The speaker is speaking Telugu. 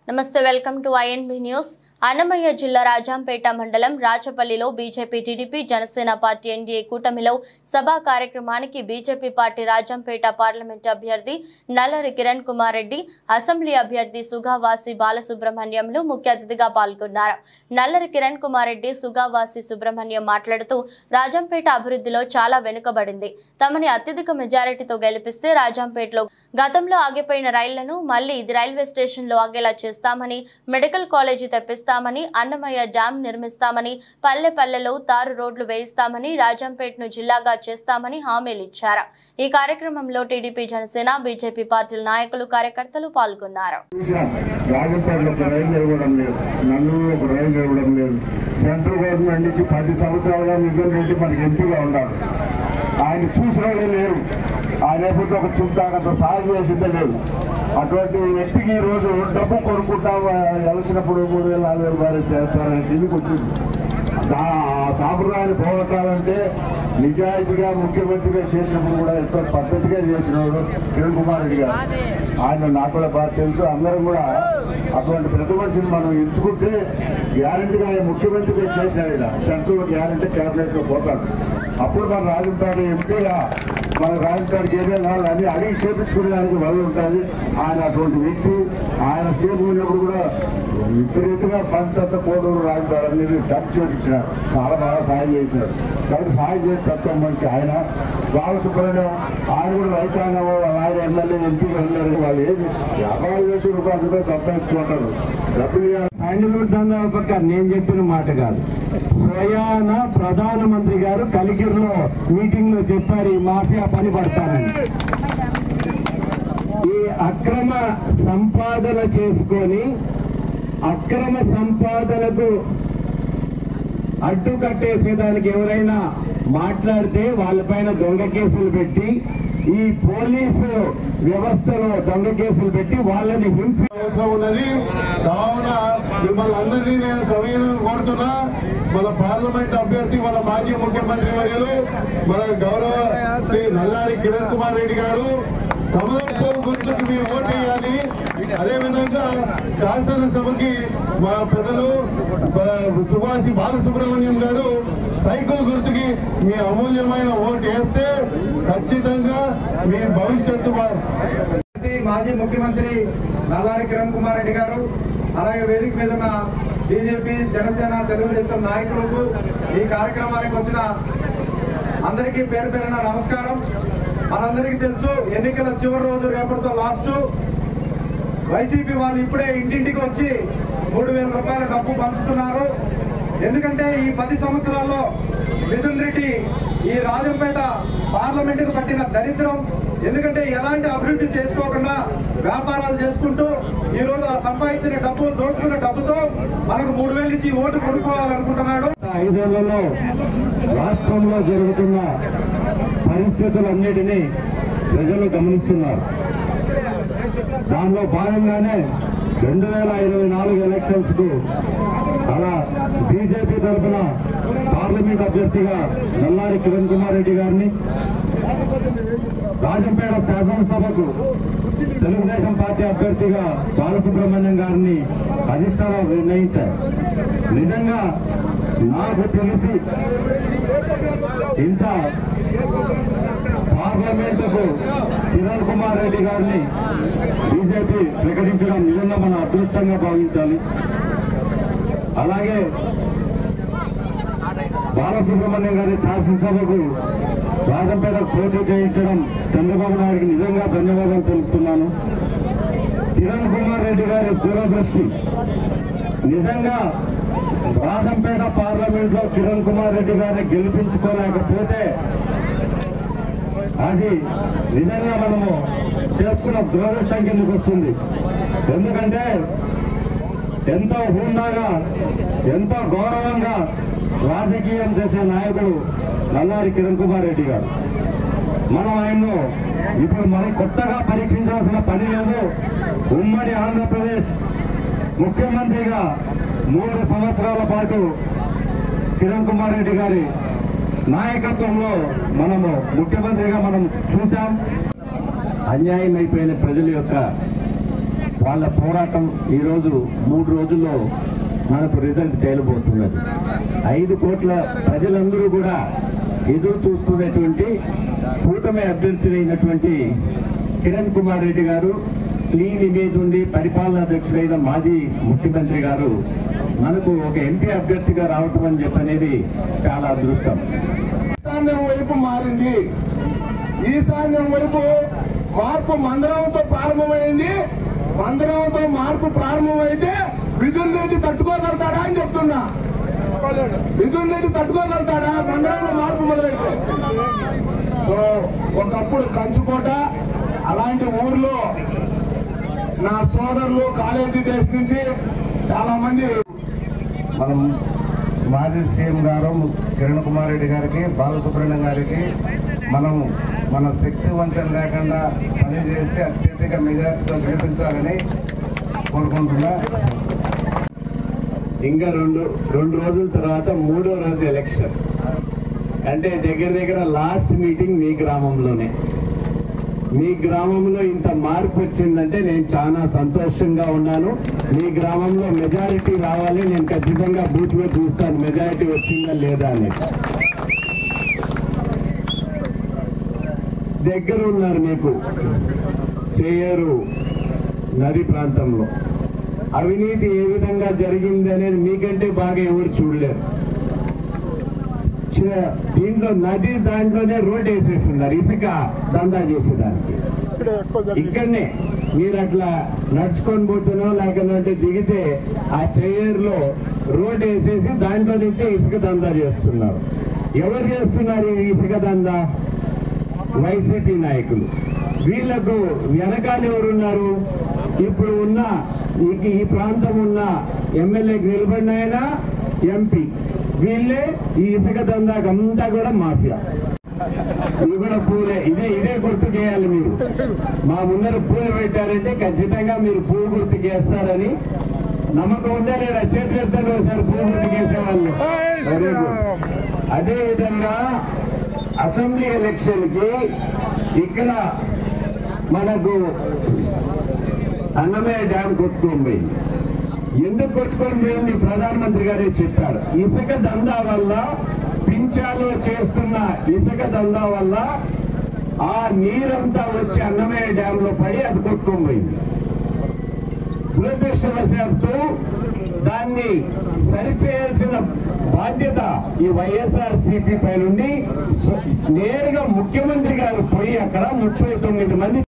నమస్తే welcome to INB news. Annamayya జిల్లా రాజంపేట మండలం రాచపల్లిలో BJP TDP Janasena party NDA కూటమిలో సభా కార్యక్రమానికి బీజేపీ పార్టీ రాజంపేట పార్లమెంట్ అభ్యర్థి నల్లరి కిరణ్ కుమార్ రెడ్డి, అసెంబ్లీ అభ్యర్థి సుగావాసి బాలసుబ్రహ్మణ్యంలు ముఖ్య అతిథిగా పాల్గొన్నారు. నల్లరి కిరణ్ కుమార్ రెడ్డి, సుగావాసి సుబ్రహ్మణ్యం మాట్లాడుతూ రాజంపేట అభివృద్ధిలో చాలా వెనుకబడింది. తమని అత్యధిక మెజారిటీతో గెలిపిస్తే రాజంపేటలో గతంలో ఆగిపోయిన రైళ్లను మళ్లీ ఇది రైల్వే స్టేషన్ లో ఆగేలా చేస్తామని, మెడికల్ కాలేజీ తెప్పిస్తామని, అన్నమయ్య డ్యాం నిర్మిస్తామని, పల్లె పల్లెలో తారు రోడ్లు వేయిస్తామని, రాజంపేటను జిల్లాగా చేస్తామని హామీలు ఇచ్చారు. ఈ కార్యక్రమంలో టీడీపీ, జనసేన, బీజేపీ పార్టీల నాయకులు, కార్యకర్తలు పాల్గొన్నారు. సెంట్రల్ గవర్నమెంట్ నుంచి 10 సంవత్సరాలుగా మిగిలిన రెడ్డి మనకి ఎంపీగా ఉన్నారు. ఆయన చూసిన వాళ్ళే లేరు. ఆయన లేకపోతే ఒక చుట్టాకంత సాయం చేసిందే లేదు. అటువంటి వ్యక్తికి ఈ రోజు డబ్బు కొనుక్కుంటా వెలిసినప్పుడు 3,000-4,000 రూపాయలు చేస్తారని టీవీకి వచ్చింది. ఆ సాంప్రదాయాన్ని పోగొట్టాలంటే నిజాయితీగా ముఖ్యమంత్రిగా చేసినప్పుడు కూడా ఎంతో పద్ధతిగా చేసినవాడు కిరణ్ కుమార్ రెడ్డి గారు. ఆయన నాకు కూడా బాగా తెలుసు. అందరం కూడా అటువంటి ప్రతి మనిషిని మనం ఎంచుకుంటే గ్యారంటీగా ముఖ్యమంత్రిగా చేసిన సెంట్రల్ గ్యారంటీ క్యాబినెట్ లో పోతాడు. అప్పుడు మన రాజంపేట ఎంపీగా మన రాజంపేటకి ఏదైనా అన్ని అడిగి చేపించుకునేదానికి వల్ల ఉంటుంది. ఆయన అటువంటి వ్యక్తి. ఆయన సీఎం ఉన్నప్పుడు కూడా విపరీతంగా ఫండ్స్ అంతా కోడూరు రాజంపేట అనేది డబ్బు చేయించినారు. చాలా బాగా సాయం చేసినారు. కాబట్టి సాయం చేసి తక్కువ మంచి ఆయన బాలసుబ్రహ్మణ్యం. ఆయన కూడా రైతాంగం, ఆయన ఎమ్మెల్యే ఎంపీగా ఉన్నారు. వాళ్ళు ఏమి వ్యాపారాలు చేసి రూపాయలు సంపాదించుకుంటారు. డబ్బులు పక్క నేను చెప్పిన మాట కాదు. స్వయాన ప్రధానమంత్రి గారు కలిగిరిలో మీటింగ్ లో చెప్పారు ఈ మాఫియా పని పడతానని. ఈ అక్రమ సంపాదన చేసుకొని అక్రమ సంపాదనకు అడ్డుకట్టేసేదానికి ఎవరైనా మాట్లాడితే వాళ్ళపైన దొంగ కేసులు పెట్టి, ఈ పోలీసు వ్యవస్థలో దొంగ కేసులు పెట్టి వాళ్ళని హింస అవసరం ఉన్నది. కావున మిమ్మల్ని అందరినీ నేను సమయంలో కోరుతున్నా. మన పార్లమెంట్ అభ్యర్థి, మన మాజీ ముఖ్యమంత్రి వర్యులు, మన గౌరవ శ్రీ నల్లారి కిరణ్ కుమార్ రెడ్డి గారు కమలం గుర్తుకు మీరు ఓటు వేయాలి. అదేవిధంగా శాసనసభకి మా పెద్దలు సుభాషి బాలసుబ్రహ్మణ్యం గారు సైకిల్ గుర్తుకి మీ అమూల్యమైన ఓటు వేస్తే ఖచ్చితంగా మీ భవిష్యత్తు. మాజీ ముఖ్యమంత్రి నల్లారి కిరణ్ కుమార్ రెడ్డి గారు, అలాగే వేదిక మీద ఉన్న బీజేపీ, జనసేన, తెలుగుదేశం నాయకులకు, ఈ కార్యక్రమానికి వచ్చిన అందరికీ పేరు పేరున నమస్కారం. మనందరికీ తెలుసు, ఎన్నికల చివరి రోజు రేపటితో లాస్ట్. వైసీపీ వాళ్ళు ఇప్పుడే ఇంటింటికి వచ్చి 3,000 రూపాయల డబ్బు పంచుతున్నారు. ఎందుకంటే ఈ 10 సంవత్సరాల్లో మిథున్ రెడ్డి ఈ రాజంపేట పార్లమెంటుకు పట్టిన దరిద్రం. ఎందుకంటే ఎలాంటి అభివృద్ధి చేసుకోకుండా వ్యాపారాలు చేసుకుంటూ ఈ రోజు ఆ సంపాదించిన డబ్బు, దోచుకున్న డబ్బుతో మనకు 3,000 ఇచ్చి ఓటు కొనుక్కోవాలనుకుంటున్నాడు. 5 ఏళ్లలో రాష్ట్రంలో జరుగుతున్న పరిస్థితులన్నిటినీ ప్రజలు గమనిస్తున్నారు. దానిలో భాగంగానే 2024 ఎలక్షన్స్ కు అలా బీజేపీ తరఫున పార్లమెంట్ అభ్యర్థిగా నల్లారి కిరణ్ కుమార్ రెడ్డి గారిని, రాజంపేట శాసనసభకు తెలుగుదేశం పార్టీ అభ్యర్థిగా బాలసుబ్రహ్మణ్యం గారిని అధిష్టానం నిర్ణయించారు. నిజంగా నాకు తెలిసి ఇంత పార్లమెంటుకు కిరణ్ కుమార్ రెడ్డి గారిని బీజేపీ ప్రకటించడం నిజంగా మన అదృష్టంగా భావించాలి. అలాగే బాలసుబ్రహ్మణ్యం గారి శాసనసభకు రాజంపేట పోటీ చేయించడం చంద్రబాబు నాయుడికి నిజంగా ధన్యవాదాలు తెలుపుతున్నాను. కిరణ్ కుమార్ రెడ్డి గారి దూరదృష్టి. నిజంగా రాజంపేట పార్లమెంట్ లో కిరణ్ కుమార్ రెడ్డి గారిని గెలిపించుకోలేకపోతే అది నిజంగా మనము చేసుకున్న దురదృష్టం కిందకు వస్తుంది. ఎందుకంటే ఎంతో హుందాగా, ఎంతో గౌరవంగా రాజకీయం చేసే నాయకుడు నల్లారి కిరణ్ కుమార్ రెడ్డి గారు. మనం ఆయన్ను ఇప్పుడు మరి కొత్తగా పరీక్షించాల్సిన పని లేదు. ఉమ్మడి ఆంధ్రప్రదేశ్ ముఖ్యమంత్రిగా 3 సంవత్సరాల పాటు కిరణ్ కుమార్ రెడ్డి గారి నాయకత్వంలో మనము ముఖ్యమంత్రిగా మనం చూశాం. అన్యాయం అయిపోయిన ప్రజల యొక్క వాళ్ళ పోరాటం ఈరోజు 3 రోజుల్లో మనకు రిజల్ట్ తేలిపోతున్నది. 5 కోట్ల ప్రజలందరూ కూడా ఎదురు చూస్తున్నటువంటి కూటమి అభ్యర్థి అయినటువంటి కిరణ్ కుమార్ రెడ్డి గారు, క్లీన్ ఇమేజ్ ఉండి పరిపాలనాధ్యక్షుడైన మాజీ ముఖ్యమంత్రి గారు మనకు ఒక ఎంపీ అభ్యర్థిగా రావటం అని చెప్పనేది చాలా అదృష్టం. ఈశాన్యం వైపు మారింది. ఈశాన్యం వైపు మార్పు మందరంతో ప్రారంభమైంది. మందరంతో మార్పు ప్రారంభమైతే మిథున్ రెడ్డి తట్టుకోగలుగుతాడా అని చెప్తున్నా. మిథున్ రెడ్డి తట్టుకోగలుగుతాడా మందరంలో మార్పు మొదలైతే? సో ఒకప్పుడు కంచుకోట అలాంటి ఊర్లో నా సోదరులు కాలేజీ డేస్ నుంచి చాలా మంది మనం మాజీ సీఎం గారు కిరణ్ కుమార్ రెడ్డి గారికి, బాలసుబ్రహ్మణ్యం గారికి మనం మన శక్తి వంచన లేకుండా పనిచేసి అత్యధిక మెజార్టీతో గెలిపించాలని కోరుకుంటున్నా. ఇంకా రెండు రోజుల తర్వాత 3వ రోజు ఎలక్షన్ అంటే దగ్గర లాస్ట్ మీటింగ్ మీ గ్రామంలోనే. మీ గ్రామంలో ఇంత మార్పు వచ్చిందంటే నేను చాలా సంతోషంగా ఉన్నాను. మీ గ్రామంలో మెజారిటీ రావాలి. నేను ఖచ్చితంగా బూత్ లో చూస్తాను మెజారిటీ వచ్చిందా లేదా అని. దగ్గర ఉన్నారు మీకు చేయరు నది ప్రాంతంలో అవినీతి ఏ విధంగా జరిగింది అనేది మీకంటే బాగా ఎవరు చూడలేరు. దీంట్లో నది దాంట్లోనే రోడ్ వేసేసి ఉన్నారు ఇసుక దందా చేసేదానికి. ఇక్కడనే మీరు అట్లా నడుచుకొని పోతున్నా లేకపోతే దిగితే ఆ చైర్లో రోడ్ వేసేసి దాంట్లో నుంచి ఇసుక దందా చేస్తున్నారు. ఎవరు చేస్తున్నారు ఈ ఇసుక దందా? వైసీపీ నాయకులు. వీళ్లకు వెనకాల ఎవరున్నారు? ఇప్పుడు ఉన్న ఈ ప్రాంతం ఉన్న ఎమ్మెల్యేకి నిలబడిన ఆయన ఎంపీ, వీళ్ళే ఈ ఇసుక దందాకు అంతా కూడా మాఫియా. ఇవి కూడా పూలే. ఇదే గుర్తు చేయాలి మీరు. మా ముందర పూలు పెట్టారంటే ఖచ్చితంగా మీరు పువ్వు గుర్తు చేస్తారని నమ్మకం ఉందా లేదా? చేతులు ఎత్తారు ఒకసారి పువ్వు గుర్తు చేసేవాళ్ళు. Very good. అదే విధంగా అసెంబ్లీ ఎలక్షన్ కి ఇక్కడ మనకు అన్నమయ్య డ్యామ్ కొట్టుకొని పోయింది. ఎందుకు కొట్టుకొని పోయింది? ప్రధానమంత్రి గారే చెప్పారు. ఇసుక దందా వల్ల, పింఛాలో చేస్తున్న ఇసుక దందా వల్ల ఆ నీరంతా వచ్చి అన్నమయ్య డ్యామ్ లో పడి అది కొట్టుకొని పోయింది. దురదృష్టవశాత్తు దాన్ని సరిచేయాల్సిన బాధ్యత ఈ వైఎస్ఆర్సీపీ పై నుండి నేరుగా ముఖ్యమంత్రి గారు పోయి అక్కడ 39 మంది